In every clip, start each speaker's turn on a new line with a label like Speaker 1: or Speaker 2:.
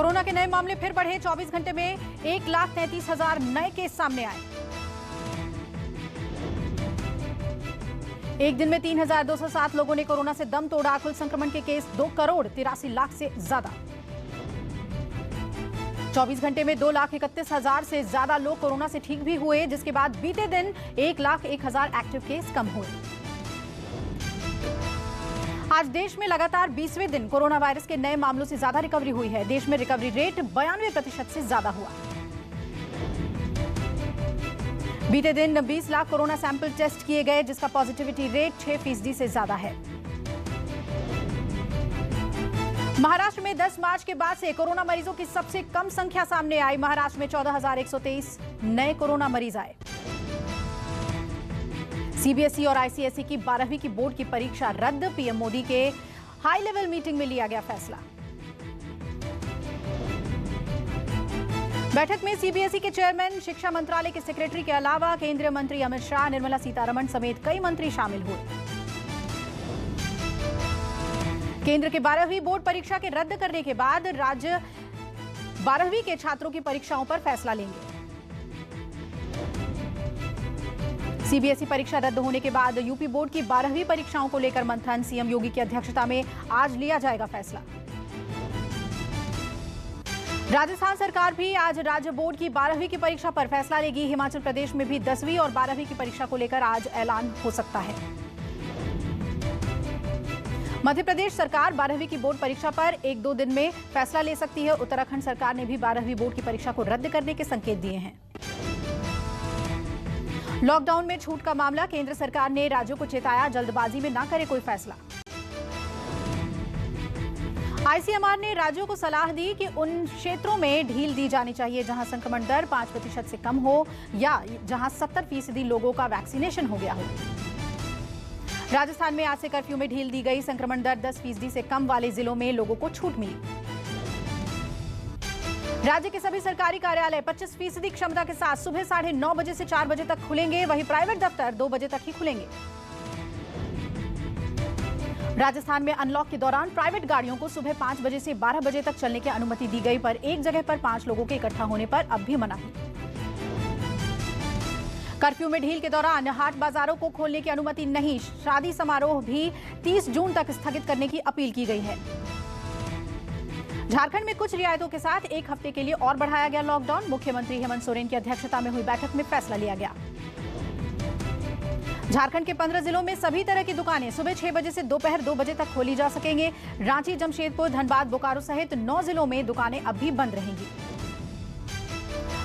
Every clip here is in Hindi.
Speaker 1: कोरोना के नए मामले फिर बढ़े। 24 घंटे में 1,33,000 नए केस सामने आए। एक दिन में 3,207 लोगों ने कोरोना से दम तोड़ा। कुल संक्रमण के केस 2,83,00,000 से ज्यादा। 24 घंटे में 2,31,000 से ज्यादा लोग कोरोना से ठीक भी हुए, जिसके बाद बीते दिन 1,01,000 एक्टिव केस कम हुए। आज देश में लगातार 20वें दिन कोरोना वायरस के नए मामलों से ज्यादा रिकवरी हुई है। देश में रिकवरी रेट 92% से ज्यादा हुआ। बीते दिन 20 लाख कोरोना सैंपल टेस्ट किए गए, जिसका पॉजिटिविटी रेट 6% से ज्यादा है। महाराष्ट्र में 10 मार्च के बाद से कोरोना मरीजों की सबसे कम संख्या सामने आई। महाराष्ट्र में 14,123 नए कोरोना मरीज आए। सीबीएसई और आईसीएसई की 12वीं की बोर्ड की परीक्षा रद्द। पीएम मोदी के हाई लेवल मीटिंग में लिया गया फैसला। बैठक में सीबीएसई के चेयरमैन, शिक्षा मंत्रालय के सेक्रेटरी के अलावा केंद्रीय मंत्री अमित शाह, निर्मला सीतारमण समेत कई मंत्री शामिल हुए। केंद्र के 12वीं बोर्ड परीक्षा के रद्द करने के बाद राज्य 12वीं के छात्रों की परीक्षाओं पर फैसला लेंगे। सीबीएसई परीक्षा रद्द होने के बाद यूपी बोर्ड की 12वीं परीक्षाओं को लेकर मंथन। सीएम योगी की अध्यक्षता में आज लिया जाएगा फैसला। राजस्थान सरकार भी आज राज्य बोर्ड की 12वीं की परीक्षा पर फैसला लेगी। हिमाचल प्रदेश में भी 10वीं और 12वीं की परीक्षा को लेकर आज ऐलान हो सकता है। मध्य प्रदेश सरकार 12वीं की बोर्ड परीक्षा पर 1-2 दिन में फैसला ले सकती है। उत्तराखंड सरकार ने भी 12वीं बोर्ड की परीक्षा को रद्द करने के संकेत दिए हैं। लॉकडाउन में छूट का मामला, केंद्र सरकार ने राज्यों को चेताया, जल्दबाजी में ना करे कोई फैसला। आईसीएमआर ने राज्यों को सलाह दी कि उन क्षेत्रों में ढील दी जानी चाहिए जहां संक्रमण दर 5% से कम हो या जहां 70% लोगों का वैक्सीनेशन हो गया हो। राजस्थान में आज से कर्फ्यू में ढील दी गई। संक्रमण दर 10% से कम वाले जिलों में लोगों को छूट मिली। राज्य के सभी सरकारी कार्यालय 25% क्षमता के साथ सुबह 9:30 बजे से 4 बजे तक खुलेंगे। वहीं प्राइवेट दफ्तर 2 बजे तक ही खुलेंगे। राजस्थान में अनलॉक के दौरान प्राइवेट गाड़ियों को सुबह 5 बजे से 12 बजे तक चलने की अनुमति दी गई, पर एक जगह पर 5 लोगों के इकट्ठा होने पर अब भी मनाही। कर्फ्यू में ढील के दौरान हाट बाजारों को खोलने की अनुमति नहीं। शादी समारोह भी 30 जून तक स्थगित करने की अपील की गई है। झारखंड में कुछ रियायतों के साथ 1 हफ्ते के लिए और बढ़ाया गया लॉकडाउन। मुख्यमंत्री हेमंत सोरेन की अध्यक्षता में हुई बैठक में फैसला लिया गया। झारखंड के 15 जिलों में सभी तरह की दुकानें सुबह 6 बजे से दोपहर 2 बजे तक खोली जा सकेंगे। रांची, जमशेदपुर, धनबाद, बोकारो सहित 9 जिलों में दुकानें अब भी बंद रहेंगी।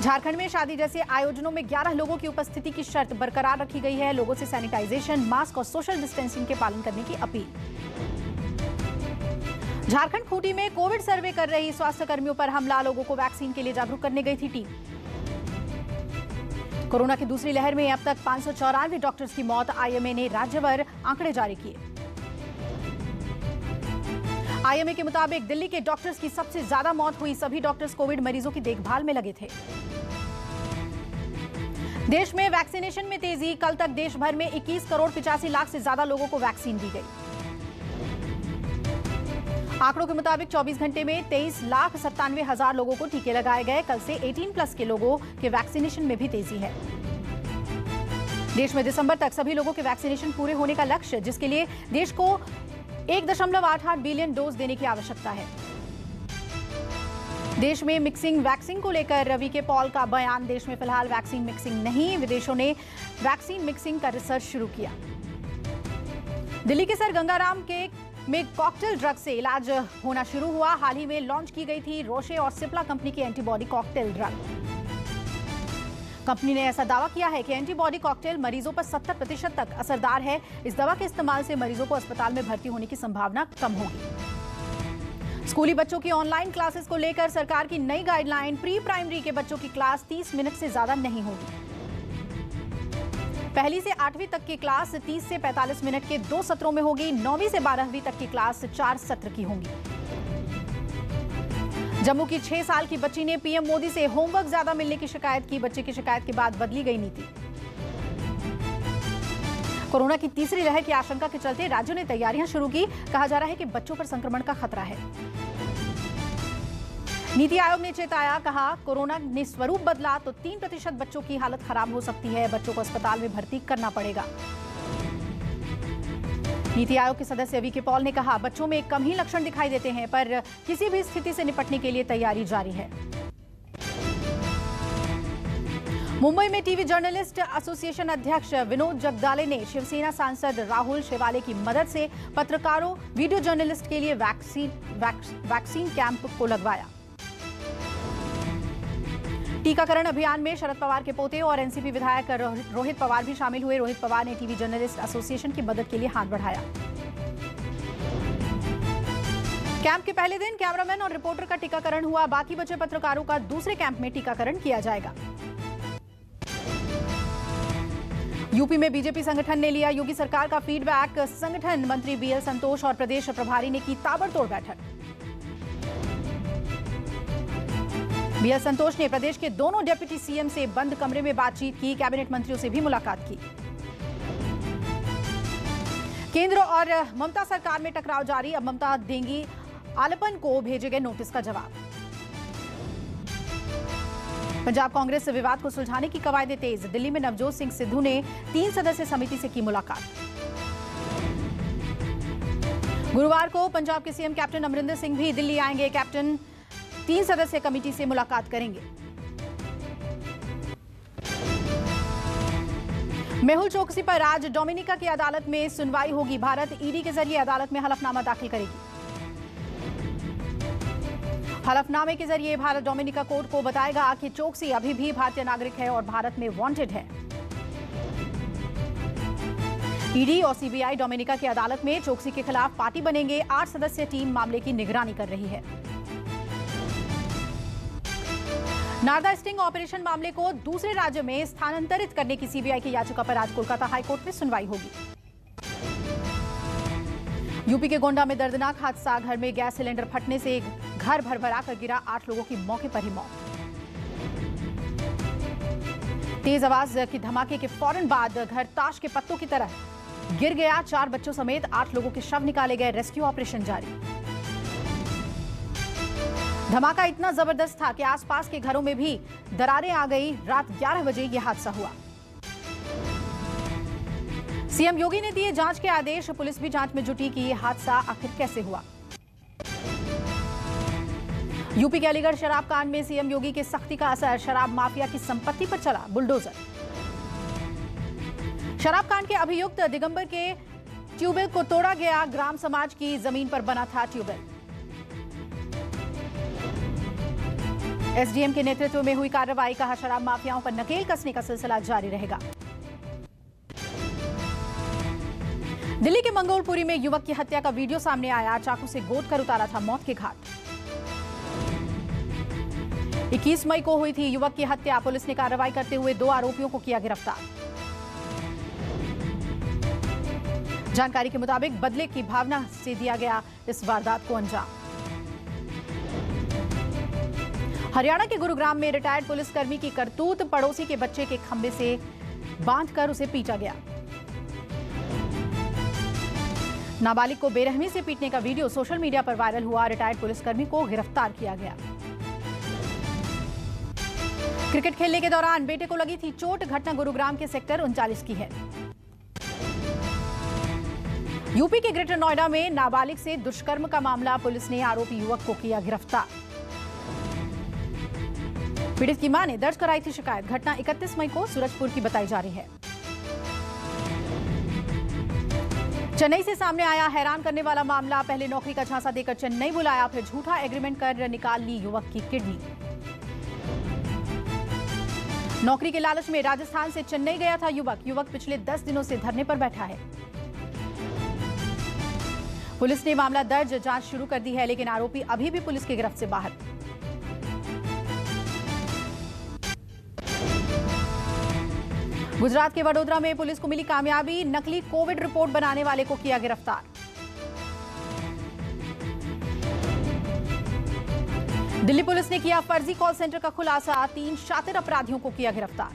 Speaker 1: झारखंड में शादी जैसे आयोजनों में 11 लोगों की उपस्थिति की शर्त बरकरार रखी गई है। लोगों से सैनिटाइजेशन, मास्क और सोशल डिस्टेंसिंग के पालन करने की अपील। झारखंड खूंटी में कोविड सर्वे कर रही स्वास्थ्य कर्मियों पर हमला, लोगों को वैक्सीन के लिए जागरूक करने गई थी टीम। कोरोना की दूसरी लहर में अब तक 594 डॉक्टर्स की मौत। आईएमए ने राज्यभर आंकड़े जारी किए। आईएमए के मुताबिक दिल्ली के डॉक्टर्स की सबसे ज्यादा मौत हुई। सभी डॉक्टर्स कोविड मरीजों की देखभाल में लगे थे। देश में वैक्सीनेशन में तेजी। कल तक देश भर में 21 करोड़ 85 लाख से ज्यादा लोगों को वैक्सीन दी गई। आंकड़ों के मुताबिक 24 घंटे में 23,97,000 लोगों को टीके लगाए गए। कल से 18+ के लोगों के वैक्सीनेशन में भी तेजी है। देश में दिसंबर तक सभी लोगों के वैक्सीनेशन पूरे होने का लक्ष्य, जिसके लिए देश को 1.88 बिलियन डोज देने की आवश्यकता है। देश में मिक्सिंग वैक्सीन को लेकर रवि के पॉल का बयान। देश में फिलहाल वैक्सीन मिक्सिंग नहीं, विदेशों ने वैक्सीन मिक्सिंग का रिसर्च शुरू किया। दिल्ली के सर गंगाराम के में कॉकटेल ड्रग से इलाज होना शुरू हुआ। हाल ही में लॉन्च की गई थी रोशे और सिप्ला कंपनी की एंटीबॉडी कॉकटेल ड्रग। कंपनी ने ऐसा दावा किया है कि एंटीबॉडी कॉकटेल मरीजों पर 70% तक असरदार है। इस दवा के इस्तेमाल से मरीजों को अस्पताल में भर्ती होने की संभावना कम होगी। स्कूली बच्चों की ऑनलाइन क्लासेस को लेकर सरकार की नई गाइडलाइन। प्री प्राइमरी के बच्चों की क्लास 30 मिनट से ज्यादा नहीं होगी। पहली से 8वीं तक की क्लास 30 से 45 मिनट के 2 सत्रों में होगी। 9वीं से 12वीं तक की क्लास 4 सत्र की होंगी। जम्मू की 6 साल की बच्ची ने पीएम मोदी से होमवर्क ज्यादा मिलने की शिकायत की। बच्चे की शिकायत के बाद बदली गई नीति। कोरोना की तीसरी लहर की आशंका के चलते राज्यों ने तैयारियां शुरू की। कहा जा रहा है कि बच्चों पर संक्रमण का खतरा है। नीति आयोग ने चेताया, कहा कोरोना ने स्वरूप बदला तो 3% बच्चों की हालत खराब हो सकती है, बच्चों को अस्पताल में भर्ती करना पड़ेगा। नीति आयोग के सदस्य वीके पॉल ने कहा, बच्चों में कम ही लक्षण दिखाई देते हैं, पर किसी भी स्थिति से निपटने के लिए तैयारी जारी है। मुंबई में टीवी जर्नलिस्ट एसोसिएशन अध्यक्ष विनोद जगदाले ने शिवसेना सांसद राहुल शेवाले की मदद से पत्रकारों, वीडियो जर्नलिस्ट के लिए वैक्सीन कैंप को लगवाया। टीकाकरण अभियान में शरद पवार के पोते और एनसीपी विधायक रोहित पवार भी शामिल हुए। रोहित पवार ने टीवी जर्नलिस्ट एसोसिएशन की मदद के लिए हाथ बढ़ाया। कैंप के पहले दिन कैमरामैन और रिपोर्टर का टीकाकरण हुआ। बाकी बचे पत्रकारों का दूसरे कैंप में टीकाकरण किया जाएगा। यूपी में बीजेपी संगठन ने लिया योगी सरकार का फीडबैक। संगठन मंत्री बीएल संतोष और प्रदेश प्रभारी ने की ताबड़तोड़ बैठक। बीएल संतोष ने प्रदेश के दोनों डिप्टी सीएम से बंद कमरे में बातचीत की। कैबिनेट मंत्रियों से भी मुलाकात की। केंद्र और ममता सरकार में टकराव जारी। अब ममता देंगी आलपन को भेजे गए नोटिस का जवाब। पंजाब कांग्रेस से विवाद को सुलझाने की कवायदें तेज। दिल्ली में नवजोत सिंह सिद्धू ने 3 सदस्यीय समिति से की मुलाकात। गुरुवार को पंजाब के सीएम कैप्टन अमरिंदर सिंह भी दिल्ली आएंगे। कैप्टन 3 सदस्यीय कमेटी से मुलाकात करेंगे। मेहुल चोकसी पर आज डोमिनिका की अदालत में सुनवाई होगी। भारत ईडी के जरिए अदालत में हलफनामा दाखिल करेगी। हलफनामे के जरिए भारत डोमिनिका कोर्ट को बताएगा कि चोकसी अभी भी भारतीय नागरिक है और भारत में वांटेड है। ईडी और सीबीआई डोमिनिका की अदालत में चोकसी के खिलाफ पार्टी बनेंगे। 8 सदस्यीय टीम मामले की निगरानी कर रही है। नारदा स्टिंग ऑपरेशन मामले को दूसरे राज्य में स्थानांतरित करने की सीबीआई की याचिका पर आज कोलकाता हाईकोर्ट में सुनवाई होगी। यूपी के गोंडा में दर्दनाक हादसा। घर में गैस सिलेंडर फटने से घर भरभरा कर गिरा। 8 लोगों की मौके पर ही मौत। तेज आवाज की धमाके के फौरन बाद घर ताश के पत्तों की तरह गिर गया। 4 बच्चों समेत 8 लोगों के शव निकाले गए। रेस्क्यू ऑपरेशन जारी। धमाका इतना जबरदस्त था कि आसपास के घरों में भी दरारें आ गई। रात 11 बजे यह हादसा हुआ। सीएम योगी ने दिए जांच के आदेश। पुलिस भी जांच में जुटी कि यह हादसा आखिर कैसे हुआ। यूपी के अलीगढ़ शराब कांड में सीएम योगी के सख्ती का असर। शराब माफिया की संपत्ति पर चला बुलडोजर। शराब कांड के अभियुक्त दिगंबर के ट्यूबवेल को तोड़ा गया। ग्राम समाज की जमीन पर बना था ट्यूबवेल। एसडीएम के नेतृत्व में हुई कार्रवाई। कहा, शराब माफियाओं पर नकेल कसने का सिलसिला जारी रहेगा। दिल्ली के मंगोलपुरी में युवक की हत्या का वीडियो सामने आया। चाकू से गोद कर उतारा था मौत के घाट। 21 मई को हुई थी युवक की हत्या। पुलिस ने कार्रवाई करते हुए 2 आरोपियों को किया गिरफ्तार। जानकारी के मुताबिक बदले की भावना से दिया गया इस वारदात को अंजाम। हरियाणा के गुरुग्राम में रिटायर्ड पुलिसकर्मी की करतूत। पड़ोसी के बच्चे के खंभे से बांधकर उसे पीटा गया। नाबालिग को बेरहमी से पीटने का वीडियो सोशल मीडिया पर वायरल हुआ। रिटायर्ड पुलिसकर्मी को गिरफ्तार किया गया। क्रिकेट खेलने के दौरान बेटे को लगी थी चोट। घटना गुरुग्राम के सेक्टर 39 की है। यूपी के ग्रेटर नोएडा में नाबालिग से दुष्कर्म का मामला। पुलिस ने आरोपी युवक को किया गिरफ्तार। पीड़ित की मां ने दर्ज कराई थी शिकायत। घटना 31 मई को सूरजपुर की बताई जा रही है। चेन्नई से सामने आया हैरान करने वाला मामला। पहले नौकरी का झांसा देकर चेन्नई बुलाया, फिर झूठा एग्रीमेंट कर निकाल ली युवक की किडनी। नौकरी के लालच में राजस्थान से चेन्नई गया था युवक पिछले 10 दिनों से धरने पर बैठा है। पुलिस ने मामला दर्ज, जांच शुरू कर दी है, लेकिन आरोपी अभी भी पुलिस की गिरफ्त से बाहर। गुजरात के वडोदरा में पुलिस को मिली कामयाबी। नकली कोविड रिपोर्ट बनाने वाले को किया गिरफ्तार। दिल्ली पुलिस ने किया फर्जी कॉल सेंटर का खुलासा। 3 शातिर अपराधियों को किया गिरफ्तार।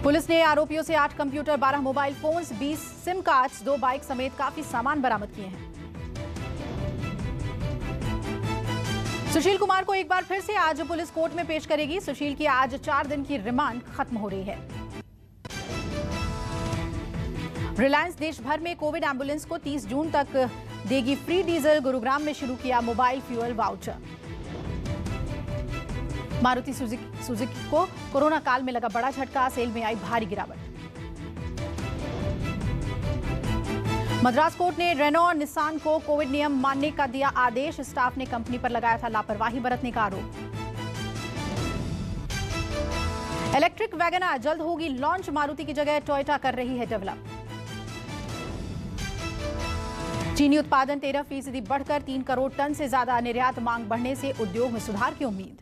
Speaker 1: पुलिस ने आरोपियों से 8 computer, 12 mobile phones, 20 SIM cards, 2 bike समेत काफी सामान बरामद किए हैं। सुशील कुमार को एक बार फिर से आज पुलिस कोर्ट में पेश करेगी। सुशील की आज 4 दिन की रिमांड खत्म हो रही है। रिलायंस देश भर में कोविड एम्बुलेंस को 30 जून तक देगी फ्री डीजल। गुरुग्राम में शुरू किया mobile fuel voucher. Maruti Suzuki को कोरोना काल में लगा बड़ा झटका, सेल में आई भारी गिरावट। मद्रास कोर्ट ने रेनो और निसान को कोविड नियम मानने का दिया आदेश। स्टाफ ने कंपनी पर लगाया था लापरवाही बरतने का आरोप। इलेक्ट्रिक वैगनआर जल्द होगी लॉन्च, मारुति की जगह टोयोटा कर रही है डेवलप। चीनी उत्पादन 13% बढ़कर 3 करोड़ टन से ज्यादा, निर्यात मांग बढ़ने से उद्योग में सुधार की उम्मीद।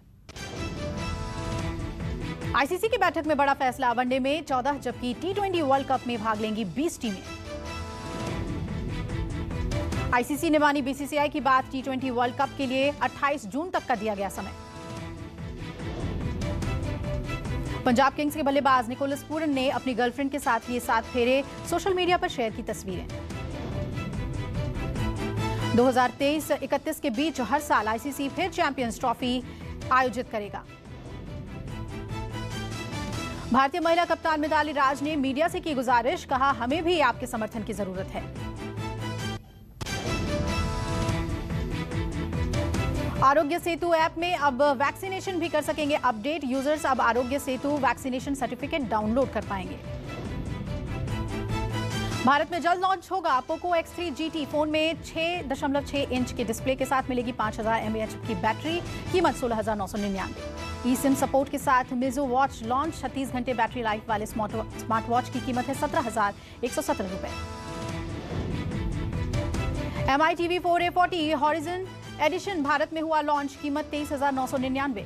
Speaker 1: आईसीसी की बैठक में बड़ा फैसला, वनडे में 14 जबकि T20 वर्ल्ड कप में भाग लेंगी 20 टीमें। आईसीसी ने मानी बीसीसीआई की बात, T20 वर्ल्ड कप के लिए 28 जून तक का दिया गया समय। पंजाब किंग्स के बल्लेबाज निकोलस पूरन ने अपनी गर्लफ्रेंड के साथ लिए 7 फेरे, सोशल मीडिया पर शेयर की तस्वीरें। 2023-31 के बीच हर साल आईसीसी फिर चैंपियंस ट्रॉफी आयोजित करेगा। भारतीय महिला कप्तान मिताली राज ने मीडिया से की गुजारिश, कहा हमें भी आपके समर्थन की जरूरत है। आरोग्य सेतु ऐप में अब वैक्सीनेशन भी कर सकेंगे अपडेट। यूजर्स अब Aarogya Setu vaccination certificate download कर पाएंगे। भारत में जल्द लॉन्च होगा पोको X3 GT। फोन में 6.6 इंच के डिस्प्ले के साथ मिलेगी 5000 mAh की बैटरी, कीमत 16,999। ई सिम सपोर्ट के साथ मिजो वॉच लॉन्च, 36 घंटे बैटरी लाइफ वाले स्मार्ट वॉच की कीमत है 17,117 रुपए। MI TV 4A40 horizon edition Bharat में हुआ लॉन्च, कीमत 23,999।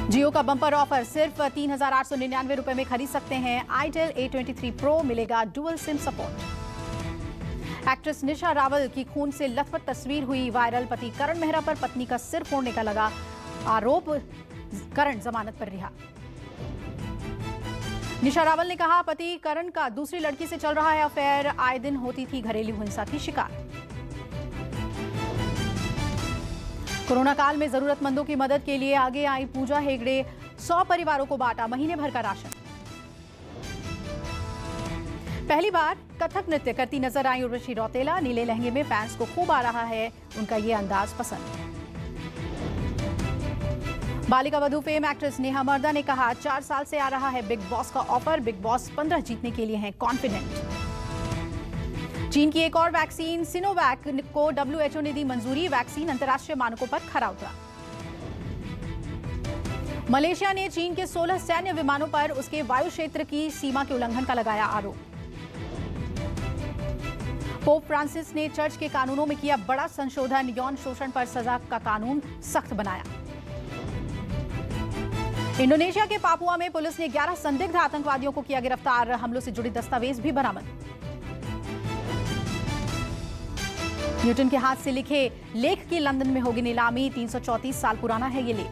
Speaker 1: जियो का बम्पर ऑफर, सिर्फ 3,899 रुपए में खरीद सकते हैं आइटेल A23 Pro, मिलेगा डुअल सिम सपोर्ट। एक्ट्रेस निशा रावल की खून से लथपथ तस्वीर हुई वायरल, पति करण मेहरा पर पत्नी का सिर फोड़ने का लगा आरोप, करण जमानत पर रिहा। निशा रावल ने कहा पति करण का दूसरी लड़की से चल रहा है अफेयर, आए दिन होती थी घरेलू हिंसा की शिकार। कोरोना काल में जरूरतमंदों की मदद के लिए आगे आई पूजा हेगड़े, 100 परिवारों को बांटा महीने भर का राशन। पहली बार कथक नृत्य करती नजर आई उर्वशी रौतेला, नीले लहंगे में फैंस को खूब आ रहा है उनका ये अंदाज पसंद। बालिका वधू फेम एक्ट्रेस नेहा मर्दा ने कहा 4 साल से आ रहा है बिग बॉस का ऑफर, बिग बॉस 15 जीतने के लिए हैं कॉन्फिडेंट। चीन की एक और वैक्सीन सिनोवैक को WHO ने दी मंजूरी, वैक्सीन अंतर्राष्ट्रीय मानकों पर खरा उतरा। मलेशिया ने चीन के 16 सैन्य विमानों पर उसके वायु क्षेत्र की सीमा के उल्लंघन का लगाया आरोप। पोप फ्रांसिस ने चर्च के कानूनों में किया बड़ा संशोधन, यौन शोषण पर सजा का कानून सख्त बनाया। इंडोनेशिया के पापुआ में पुलिस ने 11 संदिग्ध आतंकवादियों को किया गिरफ्तार, हमलों से जुड़ी दस्तावेज भी बरामद। न्यूटन के हाथ से लिखे लेख की लंदन में होगी नीलामी, 334 साल पुराना है ये लेख।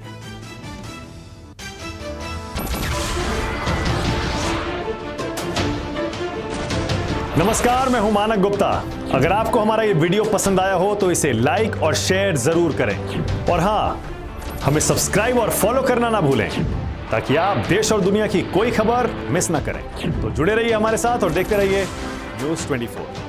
Speaker 2: नमस्कार, मैं हूं मानक गुप्ता। अगर आपको हमारा ये वीडियो पसंद आया हो तो इसे लाइक और शेयर जरूर करें, और हां, हमें सब्सक्राइब और फॉलो करना ना भूलें ताकि आप देश और दुनिया की कोई खबर मिस ना करें। तो जुड़े रहिए हमारे साथ और देखते रहिए News 24।